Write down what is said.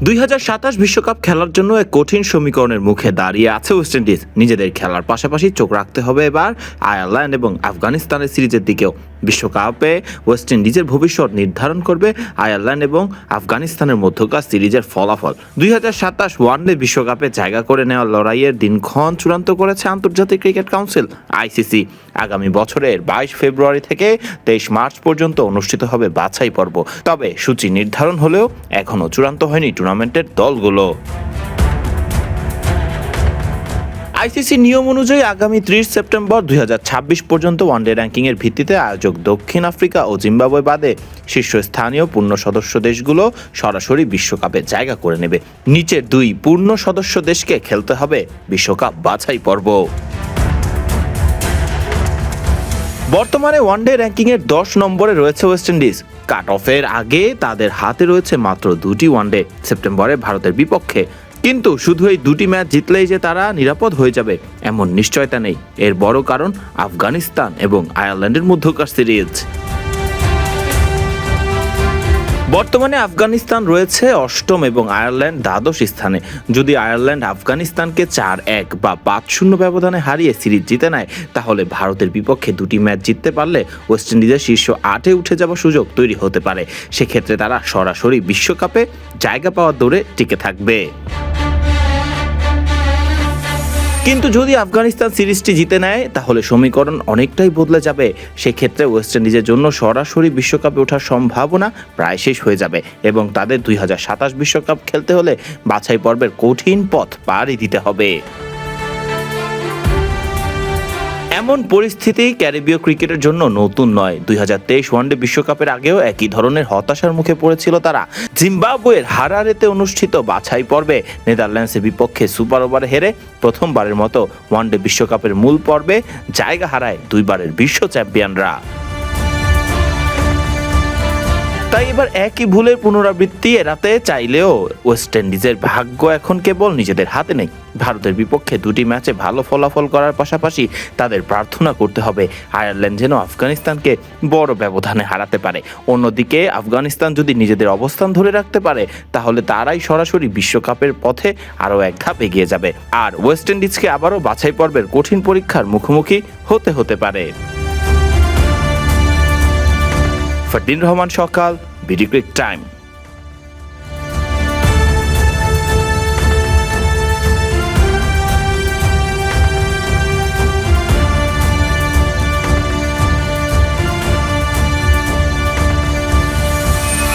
2027 বিশ্বকাপ খেলার জন্য এক কঠিন সমীকরণের মুখে দাঁড়িয়ে আছে ওয়েস্ট ইন্ডিজ। নিজেদের খেলার পাশাপাশি চোখ রাখতে হবে এবার আয়ারল্যান্ড এবং আফগানিস্তানের সিরিজের দিকেও। বিশ্বকাপে ওয়েস্ট ইন্ডিজের ভবিষ্যৎ নির্ধারণ করবে আয়ারল্যান্ড এবং আফগানিস্তানের মধ্যকার সিরিজের ফলাফল। 2027 ওয়ানডে বিশ্বকাপে জায়গা করে নেওয়ার লড়াইয়ের দিনক্ষণ চূড়ান্ত করেছে আন্তর্জাতিক ক্রিকেট কাউন্সিল আইসিসি। আগামী বছরের 22 ফেব্রুয়ারি থেকে 23 মার্চ পর্যন্ত অনুষ্ঠিত হবে বাছাই পর্ব। তবে সূচি নির্ধারণ হলেও এখনও চূড়ান্ত হয়নি টুর্নামেন্টের দলগুলো। আইসিসি নিয়ম অনুযায়ী আগামী 30 সেপ্টেম্বর 2026 পর্যন্ত ওয়ানডে র্যাঙ্কিংয়ের ভিত্তিতে আয়োজক দক্ষিণ আফ্রিকা ও জিম্বাবুয়ে বাদে শীর্ষস্থানীয় পূর্ণ সদস্য দেশগুলো সরাসরি বিশ্বকাপে জায়গা করে নেবে। নিচের দুই পূর্ণ সদস্য দেশকে খেলতে হবে বিশ্বকাপ বাছাই পর্ব। বর্তমানে ওয়ানডে র্যাঙ্কিংয়ের 10 নম্বরে রয়েছে ওয়েস্ট ইন্ডিজ। কাট অফের আগে তাদের হাতে রয়েছে মাত্র 2টি ওয়ানডে, সেপ্টেম্বরে ভারতের বিপক্ষে। কিন্তু শুধু এই 2টি ম্যাচ জিতলেই যে তারা নিরাপদ হয়ে যাবে এমন নিশ্চয়তা নেই। এর বড় কারণ আফগানিস্তান এবং আয়ারল্যান্ডের মধ্যকার সিরিজ। বর্তমানে আফগানিস্তান রয়েছে 8ম এবং আয়ারল্যান্ড দ্বাদশ স্থানে। যদি আয়ারল্যান্ড আফগানিস্তানকে 4-1 বা 5-0 ব্যবধানে হারিয়ে সিরিজ জিতে নেয়, তাহলে ভারতের বিপক্ষে 2টি ম্যাচ জিততে পারলে ওয়েস্ট ইন্ডিজের শীর্ষ 8-এ উঠে যাওয়ার সুযোগ তৈরি হতে পারে। সেক্ষেত্রে তারা সরাসরি বিশ্বকাপে জায়গা পাওয়ার দৌড়ে টিকে থাকবে। কিন্তু যদি আফগানিস্তান সিরিজটি জিতে নেয়, তাহলে সমীকরণ অনেকটাই বদলে যাবে। সেক্ষেত্রে ওয়েস্ট ইন্ডিজের জন্য সরাসরি বিশ্বকাপে ওঠার সম্ভাবনা প্রায় শেষ হয়ে যাবে এবং তাদের 2027 বিশ্বকাপ খেলতে হলে বাছাই পর্বের কঠিন পথ পাড়ি দিতে হবে। এমন পরিস্থিতি ক্যারিবীয় ক্রিকেটের জন্য নতুন নয়। 2023 ওয়ানডে বিশ্বকাপের আগেও একই ধরনের হতাশার মুখে পড়েছিল তারা। জিম্বাবুয়ের হারারেতে অনুষ্ঠিত বাছাই পর্বে নেদারল্যান্ডসের বিপক্ষে সুপার ওভারে হেরে প্রথমবারের মতো ওয়ানডে বিশ্বকাপের মূল পর্বে জায়গা হারায় 2বারের বিশ্ব চ্যাম্পিয়নরা। তাই এবার একই ভুলের পুনরাবৃত্তি এড়াতে চাইলেও ওয়েস্ট ইন্ডিজের ভাগ্য এখন কেবল নিজেদের হাতে নেই। ভারতের বিপক্ষে 2টি ম্যাচে ভালো ফলাফল করার পাশাপাশি তাদের প্রার্থনা করতে হবে আয়ারল্যান্ড যেন আফগানিস্তানকে বড় ব্যবধানে হারাতে পারে। অন্যদিকে আফগানিস্তান যদি নিজেদের অবস্থান ধরে রাখতে পারে, তাহলে তারাই সরাসরি বিশ্বকাপের পথে আরও এক ধাপ এগিয়ে যাবে। আর ওয়েস্ট ইন্ডিজকে আবারও বাছাই পর্বের কঠিন পরীক্ষার মুখোমুখি হতে পারে। ফারদিন রহমান সকাল, বিডি ক্রিক টাইম।